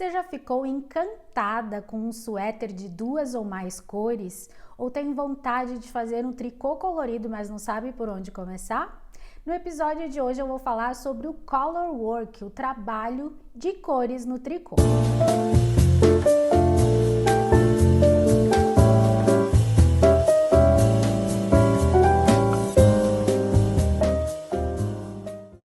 Você já ficou encantada com um suéter de 2 ou mais cores? Ou tem vontade de fazer um tricô colorido, mas não sabe por onde começar? No episódio de hoje eu vou falar sobre o color work, o trabalho de cores no tricô.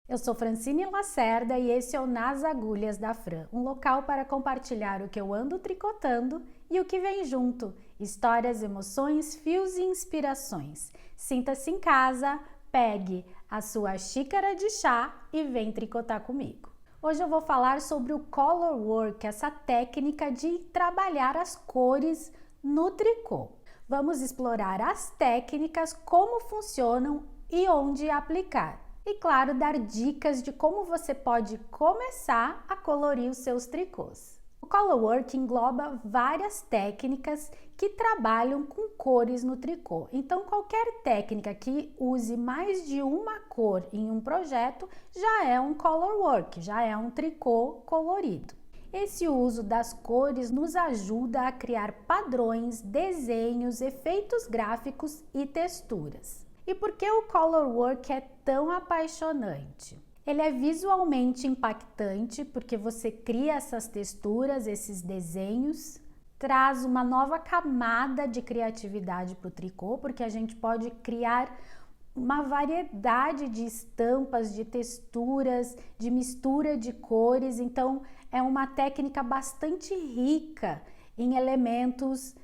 Eu sou Francine Lacerda e esse é o Nas Agulhas da Fran, um local para compartilhar o que eu ando tricotando e o que vem junto, histórias, emoções, fios e inspirações. Sinta-se em casa, pegue a sua xícara de chá e vem tricotar comigo. Hoje eu vou falar sobre o color work, essa técnica de trabalhar as cores no tricô. Vamos explorar as técnicas, como funcionam e onde aplicar. E claro, dar dicas de como você pode começar a colorir os seus tricôs. O color work engloba várias técnicas que trabalham com cores no tricô. Então, qualquer técnica que use mais de uma cor em um projeto já é um color work, já é um tricô colorido. Esse uso das cores nos ajuda a criar padrões, desenhos, efeitos gráficos e texturas. E por que o color work é tão apaixonante? Ele é visualmente impactante porque você cria essas texturas, esses desenhos, traz uma nova camada de criatividade para o tricô, porque a gente pode criar uma variedade de estampas, de texturas, de mistura de cores. Então é uma técnica bastante rica em elementos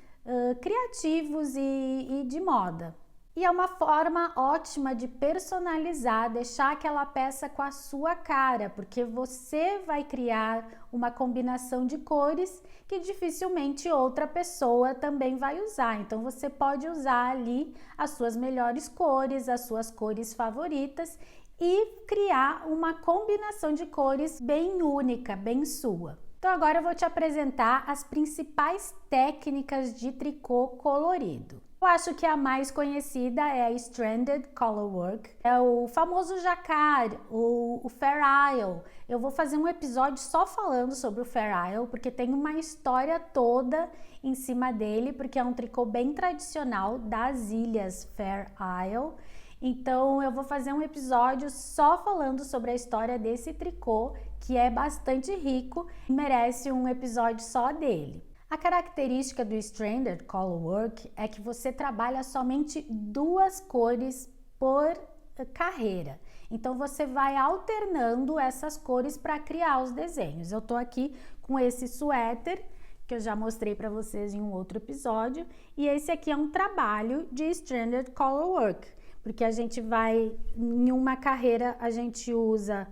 criativos e de moda. E é uma forma ótima de personalizar, deixar aquela peça com a sua cara, porque você vai criar uma combinação de cores que dificilmente outra pessoa também vai usar. Então você pode usar ali as suas melhores cores, as suas cores favoritas e criar uma combinação de cores bem única, bem sua. Então agora eu vou te apresentar as principais técnicas de tricô colorido. Eu acho que a mais conhecida é a Stranded Color Work, é o famoso jacquard, o Fair Isle. Eu vou fazer um episódio só falando sobre o Fair Isle, porque tem uma história toda em cima dele, porque é um tricô bem tradicional das ilhas Fair Isle. Então eu vou fazer um episódio só falando sobre a história desse tricô, que é bastante rico e merece um episódio só dele. A característica do Stranded Color Work é que você trabalha somente 2 cores por carreira. Então você vai alternando essas cores para criar os desenhos. Eu tô aqui com esse suéter que eu já mostrei para vocês em um outro episódio, e esse aqui é um trabalho de Stranded Color Work, porque a gente vai, em uma carreira a gente usa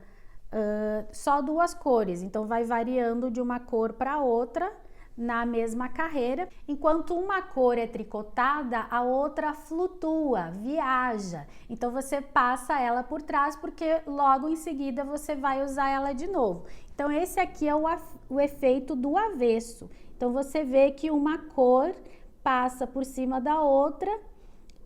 só 2 cores, então vai variando de uma cor para outra na mesma carreira. Enquanto uma cor é tricotada, a outra flutua, viaja. Então você passa ela por trás, porque logo em seguida você vai usar ela de novo. Então esse aqui é o efeito do avesso. Então você vê que uma cor passa por cima da outra,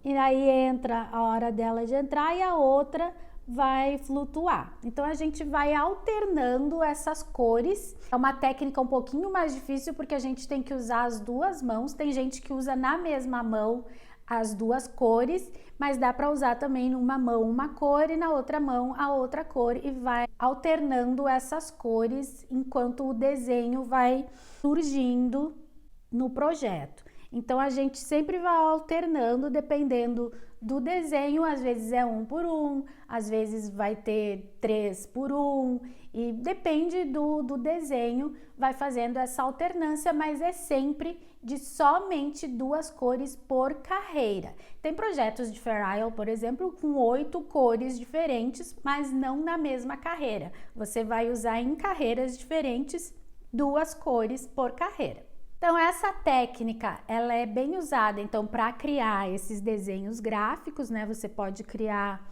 e aí entra a hora dela de entrar e a outra vai flutuar. Então a gente vai alternando essas cores. É uma técnica um pouquinho mais difícil porque a gente tem que usar as 2 mãos. Tem gente que usa na mesma mão as 2 cores, mas dá para usar também numa mão uma cor e na outra mão a outra cor, e vai alternando essas cores enquanto o desenho vai surgindo no projeto. Então a gente sempre vai alternando dependendo do desenho, às vezes é 1 por 1, às vezes vai ter 3 por 1, e depende do desenho, vai fazendo essa alternância, mas é sempre de somente 2 cores por carreira. Tem projetos de Fair Isle, por exemplo, com 8 cores diferentes, mas não na mesma carreira. Você vai usar em carreiras diferentes 2 cores por carreira. Então essa técnica, ela é bem usada então para criar esses desenhos gráficos, né? Você pode criar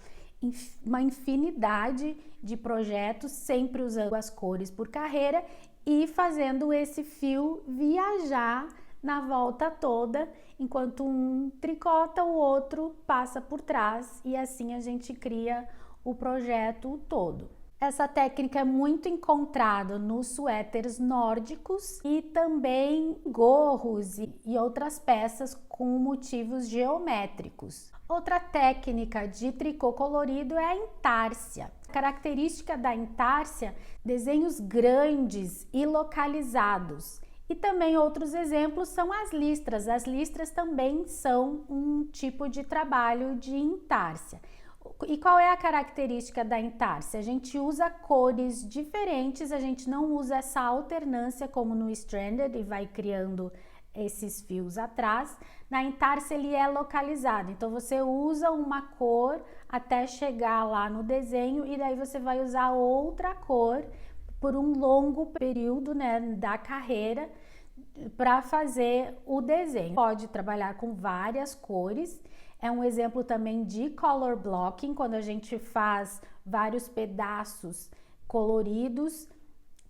uma infinidade de projetos sempre usando as cores por carreira e fazendo esse fio viajar na volta toda, enquanto um tricota, o outro passa por trás, e assim a gente cria o projeto todo. Essa técnica é muito encontrada nos suéteres nórdicos e também gorros e outras peças com motivos geométricos. Outra técnica de tricô colorido é a entársia. A característica da entársia, desenhos grandes e localizados. E também outros exemplos são as listras. As listras também são um tipo de trabalho de entársia. E qual é a característica da entársia? A gente usa cores diferentes, a gente não usa essa alternância como no stranded e vai criando esses fios atrás. Na entársia ele é localizado, então você usa uma cor até chegar lá no desenho e daí você vai usar outra cor por um longo período, né, da carreira para fazer o desenho. Pode trabalhar com várias cores. É um exemplo também de color blocking, quando a gente faz vários pedaços coloridos,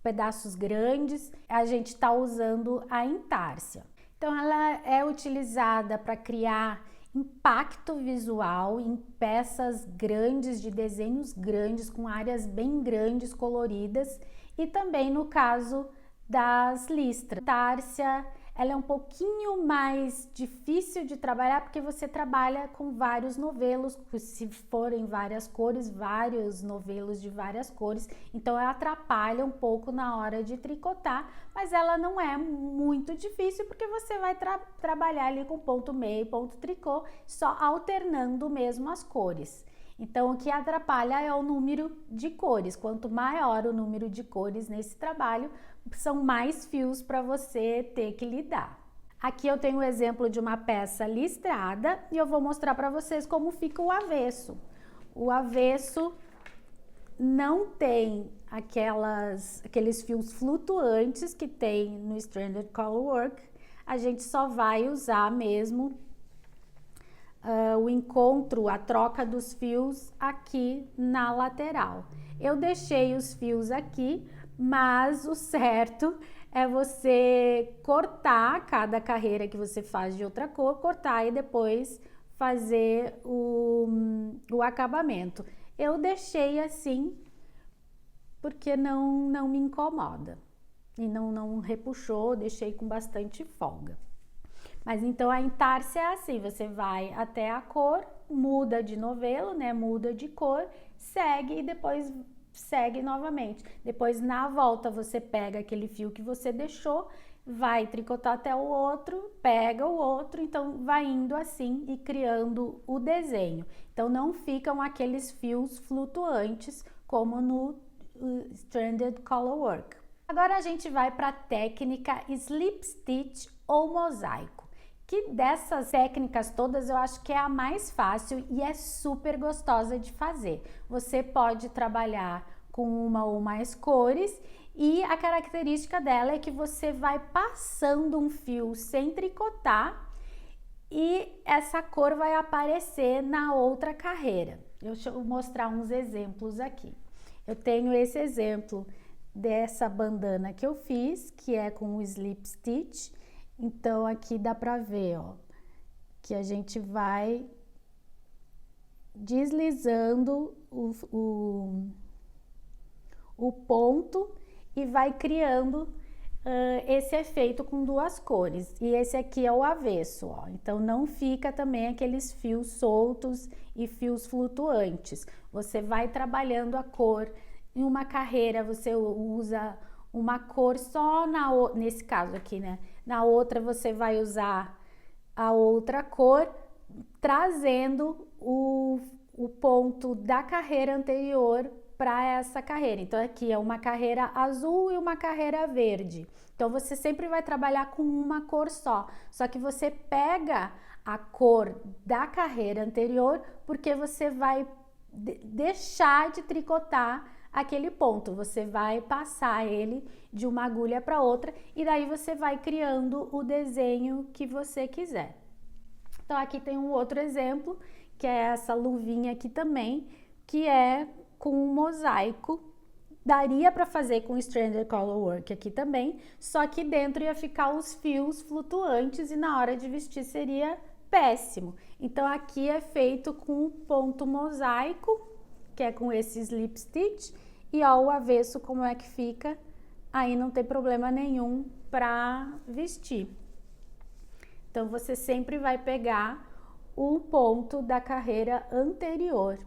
pedaços grandes, a gente está usando a entársia. Então ela é utilizada para criar impacto visual em peças grandes, de desenhos grandes, com áreas bem grandes, coloridas, e também no caso das listras. A entársia, ela é um pouquinho mais difícil de trabalhar porque você trabalha com vários novelos, se forem várias cores, vários novelos de várias cores, então ela atrapalha um pouco na hora de tricotar, mas ela não é muito difícil porque você vai trabalhar ali com ponto meio, ponto tricô, só alternando mesmo as cores. Então o que atrapalha é o número de cores. Quanto maior o número de cores nesse trabalho, são mais fios para você ter que lidar. Aqui eu tenho o exemplo de uma peça listrada e eu vou mostrar para vocês como fica o avesso. O avesso não tem aqueles fios flutuantes que tem no Stranded Color Work. A gente só vai usar mesmo o encontro, a troca dos fios aqui na lateral. Eu deixei os fios aqui, mas o certo é você cortar cada carreira que você faz de outra cor, cortar e depois fazer o acabamento. Eu deixei assim porque não me incomoda e não repuxou, deixei com bastante folga. Mas então a entársia é assim, você vai até a cor, muda de novelo, né? Muda de cor, segue e depois segue novamente. Depois na volta você pega aquele fio que você deixou, vai tricotar até o outro, pega o outro, então vai indo assim e criando o desenho. Então não ficam aqueles fios flutuantes como no Stranded Color Work. Agora a gente vai para a técnica Slip Stitch ou mosaico. Que dessas técnicas todas eu acho que é a mais fácil e é super gostosa de fazer. Você pode trabalhar com uma ou mais cores e a característica dela é que você vai passando um fio sem tricotar e essa cor vai aparecer na outra carreira. Deixa eu mostrar uns exemplos aqui. Eu tenho esse exemplo dessa bandana que eu fiz, que é com o Slip Stitch. Então aqui dá pra ver, ó, que a gente vai deslizando o ponto e vai criando esse efeito com duas cores. E esse aqui é o avesso, ó. Então não fica também aqueles fios soltos e fios flutuantes. Você vai trabalhando a cor. Em uma carreira você usa uma cor só nesse caso aqui, né? Na outra você vai usar a outra cor, trazendo o ponto da carreira anterior para essa carreira. Então aqui é uma carreira azul e uma carreira verde. Então você sempre vai trabalhar com uma cor só que você pega a cor da carreira anterior porque você vai deixar de tricotar aquele ponto, você vai passar ele de uma agulha para outra e daí você vai criando o desenho que você quiser. Então aqui tem um outro exemplo, que é essa luvinha aqui também, que é com um mosaico. Daria para fazer com Stranded Color Work aqui também, só que dentro ia ficar os fios flutuantes e na hora de vestir seria péssimo. Então aqui é feito com ponto mosaico, que é com esse Slip Stitch, e ao avesso como é que fica, aí não tem problema nenhum para vestir. Então você sempre vai pegar o ponto da carreira anterior.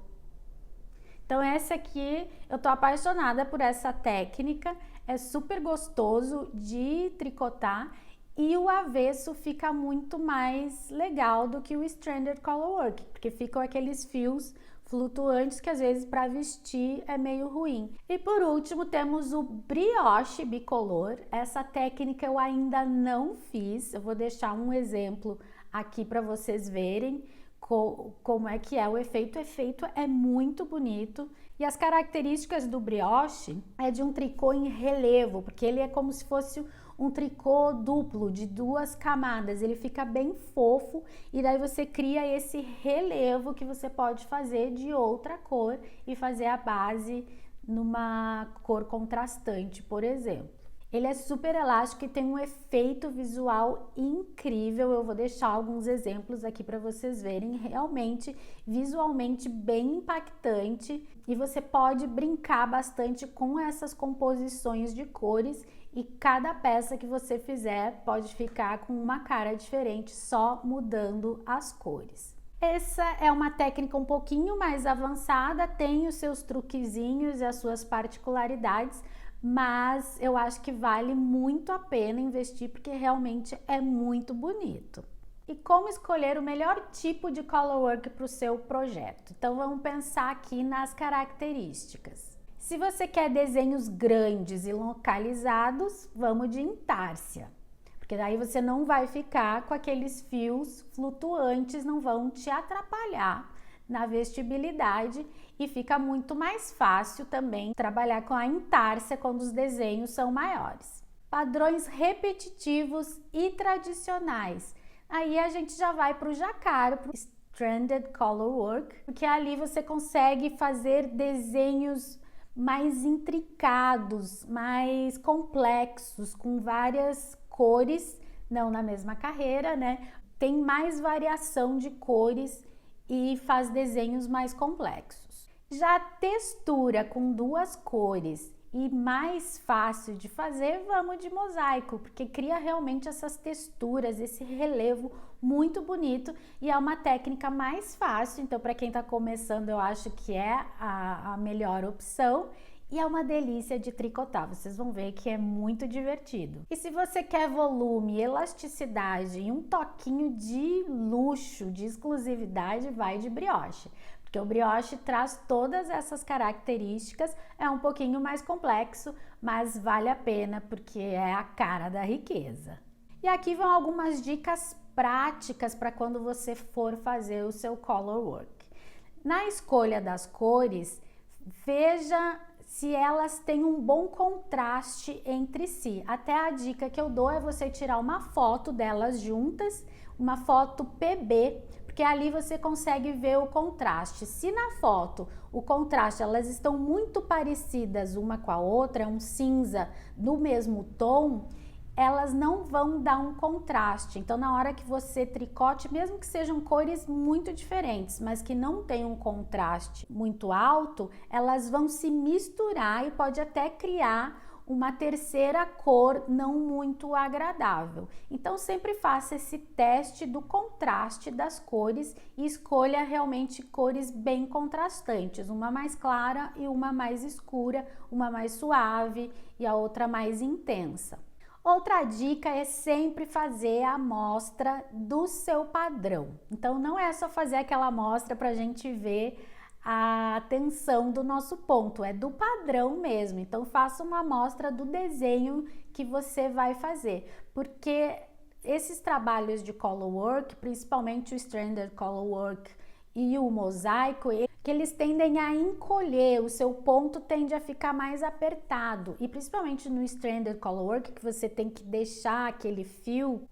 Então essa aqui, eu tô apaixonada por essa técnica, é super gostoso de tricotar e o avesso fica muito mais legal do que o Stranded Colorwork, porque ficam aqueles fios flutuantes que às vezes para vestir é meio ruim. E por último temos o brioche bicolor. Essa técnica eu ainda não fiz, eu vou deixar um exemplo aqui para vocês verem como é que é o efeito. O efeito é muito bonito e as características do brioche é de um tricô em relevo, porque ele é como se fosse um tricô duplo de 2 camadas, ele fica bem fofo e daí você cria esse relevo que você pode fazer de outra cor e fazer a base numa cor contrastante, por exemplo. Ele é super elástico e tem um efeito visual incrível. Eu vou deixar alguns exemplos aqui para vocês verem, realmente visualmente bem impactante, e você pode brincar bastante com essas composições de cores e cada peça que você fizer pode ficar com uma cara diferente só mudando as cores. Essa é uma técnica um pouquinho mais avançada, tem os seus truquezinhos e as suas particularidades, mas eu acho que vale muito a pena investir porque realmente é muito bonito. E como escolher o melhor tipo de colorwork para o seu projeto? Então vamos pensar aqui nas características. Se você quer desenhos grandes e localizados, vamos de intársia, porque daí você não vai ficar com aqueles fios flutuantes, não vão te atrapalhar na vestibilidade e fica muito mais fácil também trabalhar com a intársia quando os desenhos são maiores. Padrões repetitivos e tradicionais. Aí a gente já vai para o jacquard, para o Stranded Colorwork, porque ali você consegue fazer desenhos mais intricados, mais complexos, com várias cores, não na mesma carreira, né? Tem mais variação de cores e faz desenhos mais complexos. Já a textura com 2 cores e mais fácil de fazer, vamos de mosaico, porque cria realmente essas texturas, esse relevo muito bonito e é uma técnica mais fácil. Então para quem está começando eu acho que é a melhor opção. E é uma delícia de tricotar, vocês vão ver que é muito divertido. E se você quer volume, elasticidade e um toquinho de luxo, de exclusividade, vai de brioche. Porque o brioche traz todas essas características, é um pouquinho mais complexo, mas vale a pena porque é a cara da riqueza. E aqui vão algumas dicas práticas para quando você for fazer o seu colorwork. Na escolha das cores, veja se elas têm um bom contraste entre si. Até a dica que eu dou é você tirar uma foto delas juntas, uma foto PB, porque ali você consegue ver o contraste. Se na foto o contraste, elas estão muito parecidas uma com a outra, é um cinza do mesmo tom, elas não vão dar um contraste. Então na hora que você tricote, mesmo que sejam cores muito diferentes, mas que não tenham um contraste muito alto, elas vão se misturar e pode até criar uma terceira cor não muito agradável. Então sempre faça esse teste do contraste das cores e escolha realmente cores bem contrastantes, uma mais clara e uma mais escura, uma mais suave e a outra mais intensa. Outra dica é sempre fazer a amostra do seu padrão. Então não é só fazer aquela amostra para a gente ver a tensão do nosso ponto, é do padrão mesmo. Então faça uma amostra do desenho que você vai fazer, porque esses trabalhos de colorwork, principalmente o Stranded Colorwork e o mosaico, que eles tendem a encolher, o seu ponto tende a ficar mais apertado, e principalmente no Stranded Colorwork, que você tem que deixar aquele fio,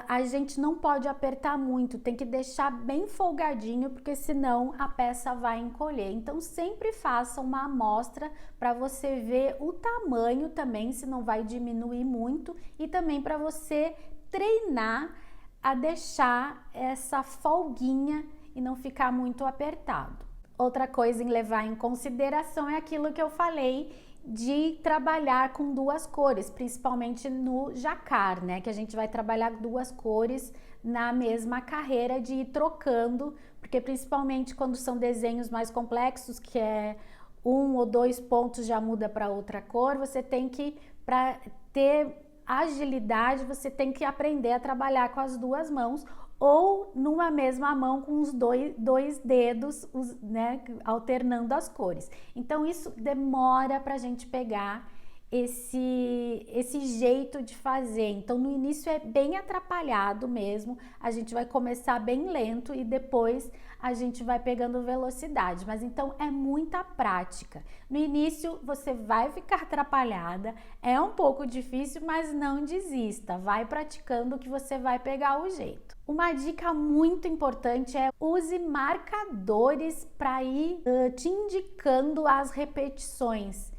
a gente não pode apertar muito, tem que deixar bem folgadinho, porque senão a peça vai encolher. Então sempre faça uma amostra para você ver o tamanho também, se não vai diminuir muito, e também para você treinar a deixar essa folguinha e não ficar muito apertado. Outra coisa em levar em consideração é aquilo que eu falei de trabalhar com duas cores, principalmente no jacquard, né? Que a gente vai trabalhar duas cores na mesma carreira, de ir trocando, porque principalmente quando são desenhos mais complexos, que é 1 ou 2 pontos já muda para outra cor, você tem que, para ter agilidade, você tem que aprender a trabalhar com as duas mãos, ou numa mesma mão com os dois dedos, né, alternando as cores. Então isso demora para a gente pegar esse jeito de fazer. Então no início é bem atrapalhado mesmo, a gente vai começar bem lento e depois a gente vai pegando velocidade, mas então é muita prática. No início você vai ficar atrapalhada, é um pouco difícil, mas não desista, vai praticando que você vai pegar o jeito. Uma dica muito importante é use marcadores para ir te indicando as repetições.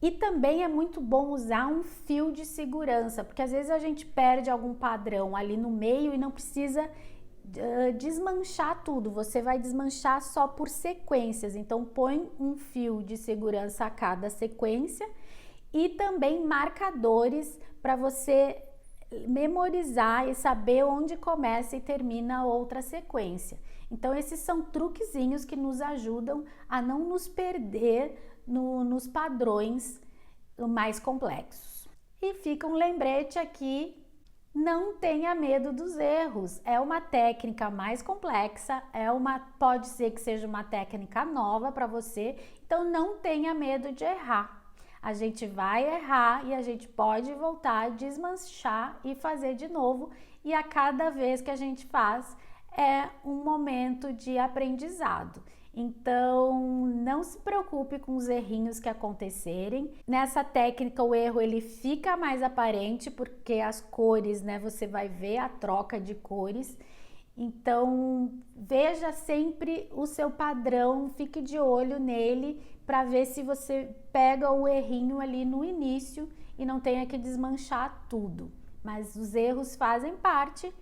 E também é muito bom usar um fio de segurança, porque às vezes a gente perde algum padrão ali no meio e não precisa desmanchar tudo, você vai desmanchar só por sequências. Então põe um fio de segurança a cada sequência e também marcadores para você memorizar e saber onde começa e termina outra sequência. Então esses são truquezinhos que nos ajudam a não nos perder nos padrões mais complexos. E fica um lembrete aqui: não tenha medo dos erros. É uma técnica mais complexa, pode ser que seja uma técnica nova para você, então não tenha medo de errar. A gente vai errar e a gente pode voltar, desmanchar e fazer de novo, e a cada vez que a gente faz é um momento de aprendizado. Então, não se preocupe com os errinhos que acontecerem. Nessa técnica, o erro ele fica mais aparente, porque as cores, né, você vai ver a troca de cores. Então, veja sempre o seu padrão, fique de olho nele para ver se você pega o errinho ali no início e não tenha que desmanchar tudo. Mas os erros fazem parte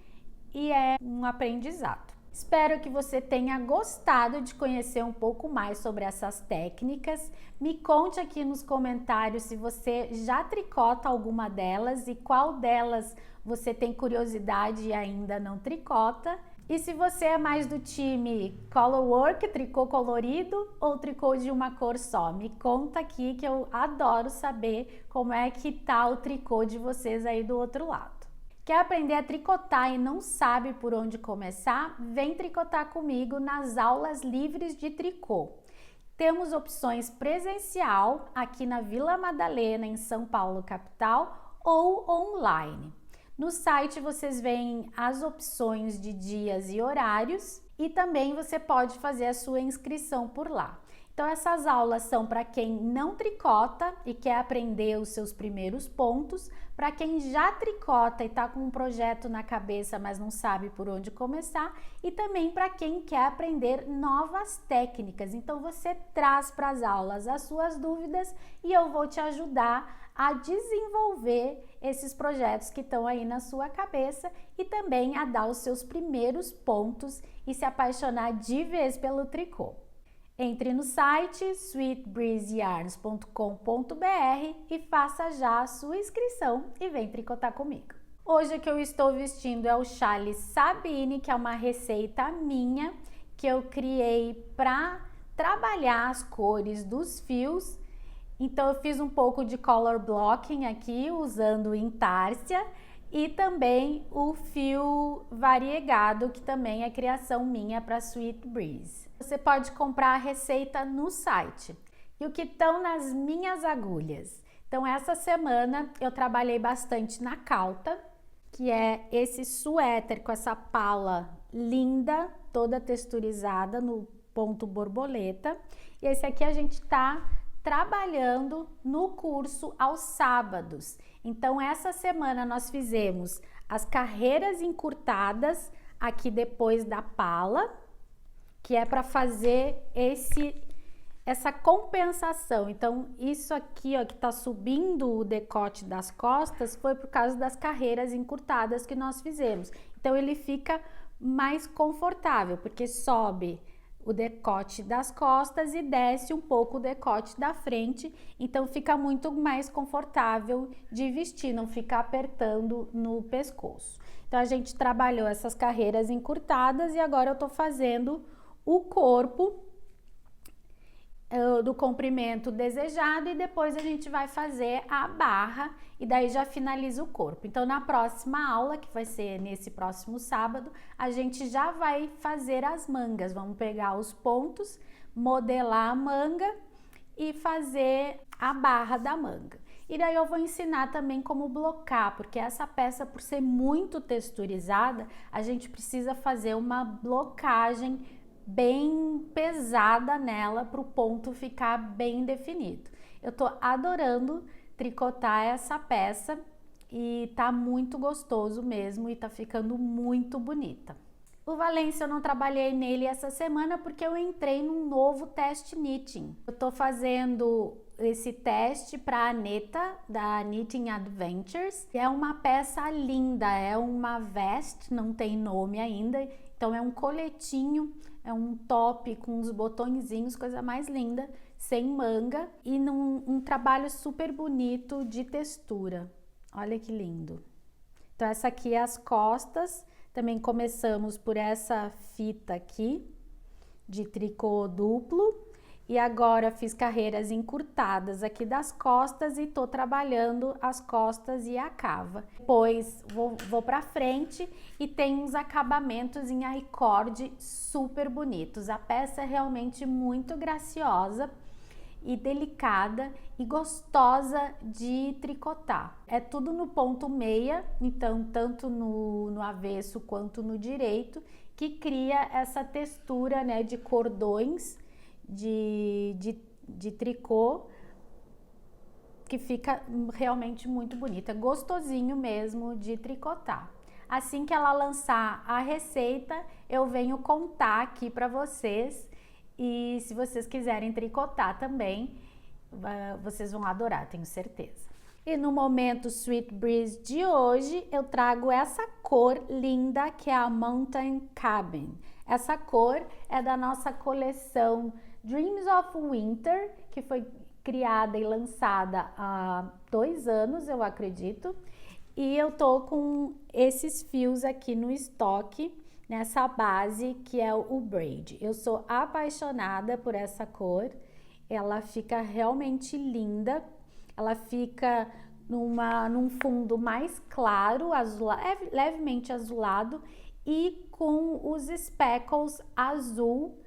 e é um aprendizado. Espero que você tenha gostado de conhecer um pouco mais sobre essas técnicas. Me conte aqui nos comentários se você já tricota alguma delas e qual delas você tem curiosidade e ainda não tricota. E se você é mais do time colorwork, tricô colorido ou tricô de uma cor só, me conta aqui que eu adoro saber como é que tá o tricô de vocês aí do outro lado. Quer aprender a tricotar e não sabe por onde começar? Vem tricotar comigo nas aulas livres de tricô. Temos opções presencial aqui na Vila Madalena, em São Paulo, capital, ou online. No site vocês veem as opções de dias e horários e também você pode fazer a sua inscrição por lá. Então essas aulas são para quem não tricota e quer aprender os seus primeiros pontos, para quem já tricota e está com um projeto na cabeça, mas não sabe por onde começar, e também para quem quer aprender novas técnicas. Então você traz para as aulas as suas dúvidas e eu vou te ajudar a desenvolver esses projetos que estão aí na sua cabeça e também a dar os seus primeiros pontos e se apaixonar de vez pelo tricô. Entre no site sweetbreezeyarns.com.br e faça já a sua inscrição e vem tricotar comigo. Hoje o que eu estou vestindo é o chale Sabine, que é uma receita minha que eu criei para trabalhar as cores dos fios. Então eu fiz um pouco de color blocking aqui usando intársia e também o fio variegado, que também é criação minha para Sweet Breeze. Você pode comprar a receita no site. E o que estão nas minhas agulhas? Então essa semana eu trabalhei bastante na cauta, que é esse suéter com essa pala linda, toda texturizada no ponto borboleta. E esse aqui a gente tá trabalhando no curso aos sábados. Então essa semana nós fizemos as carreiras encurtadas aqui depois da pala, que é para fazer essa compensação. Então isso aqui, ó, que tá subindo o decote das costas, foi por causa das carreiras encurtadas que nós fizemos. Então ele fica mais confortável, porque sobe o decote das costas e desce um pouco o decote da frente, então fica muito mais confortável de vestir, não fica apertando no pescoço. Então a gente trabalhou essas carreiras encurtadas e agora eu tô fazendo o corpo do comprimento desejado e depois a gente vai fazer a barra e daí já finaliza o corpo. Então na próxima aula, que vai ser nesse próximo sábado, a gente já vai fazer as mangas. Vamos pegar os pontos, modelar a manga e fazer a barra da manga. E daí eu vou ensinar também como blocar, porque essa peça, por ser muito texturizada, a gente precisa fazer uma blocagem bem pesada nela para o ponto ficar bem definido. Eu tô adorando tricotar essa peça e tá muito gostoso mesmo e tá ficando muito bonita. O Valência eu não trabalhei nele essa semana porque eu entrei num novo teste knitting. Eu tô fazendo esse teste para a Neta da Knitting Adventures. É uma peça linda, é uma vest, não tem nome ainda, então é um coletinho, é um top com uns botõezinhos, coisa mais linda, sem manga e um trabalho super bonito de textura. Olha que lindo. Então essa aqui é as costas, também começamos por essa fita aqui de tricô duplo. E agora fiz carreiras encurtadas aqui das costas e tô trabalhando as costas e a cava. Depois vou pra frente e tem uns acabamentos em I-cord super bonitos. A peça é realmente muito graciosa e delicada e gostosa de tricotar. É tudo no ponto meia, então tanto no avesso quanto no direito, que cria essa textura, né, de cordões de tricô que fica realmente muito bonita, gostosinho mesmo de tricotar. Assim que ela lançar a receita, eu venho contar aqui para vocês e se vocês quiserem tricotar também, vocês vão adorar, tenho certeza. E no momento Sweet Breeze de hoje, eu trago essa cor linda que é a Mountain Cabin. Essa cor é da nossa coleção Dreams of Winter, que foi criada e lançada há 2 anos, eu acredito. E eu tô com esses fios aqui no estoque, nessa base que é o braid. Eu sou apaixonada por essa cor, ela fica realmente linda. Ela fica num fundo mais claro, levemente azulado e com os speckles azul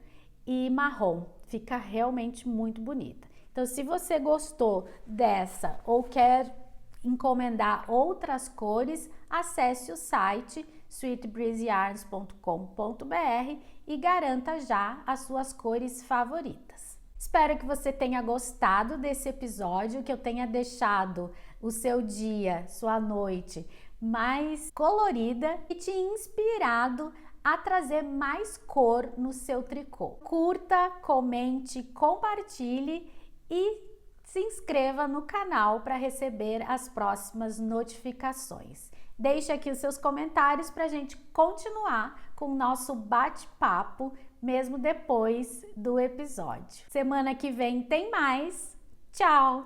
e marrom. Fica realmente muito bonita. Então, se você gostou dessa ou quer encomendar outras cores, acesse o site sweetbreezeyarns.com.br e garanta já as suas cores favoritas. Espero que você tenha gostado desse episódio, que eu tenha deixado o seu dia, sua noite mais colorida e te inspirado a trazer mais cor no seu tricô. Curta, comente, compartilhe e se inscreva no canal para receber as próximas notificações. Deixe aqui os seus comentários para a gente continuar com o nosso bate-papo, mesmo depois do episódio. Semana que vem tem mais. Tchau!